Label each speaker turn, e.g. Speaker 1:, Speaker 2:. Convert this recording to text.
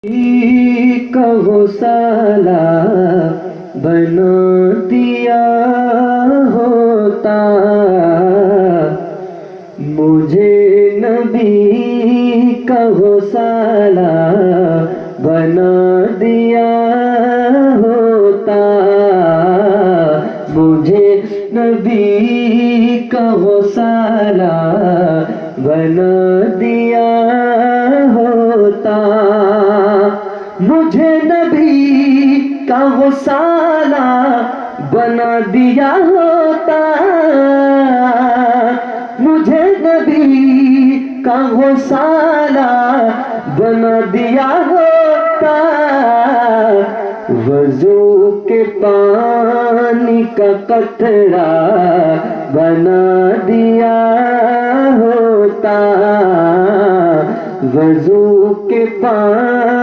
Speaker 1: कहो साला बना दिया होता, मुझे नबी कहो साला बना दिया होता, मुझे नबी कहो साला बना दिया होता, मुझे नबी का वो साला बना दिया होता, मुझे नबी का वो साला बना दिया होता, वज़ू के पानी का कतरा बना दिया होता, वज़ू के पानी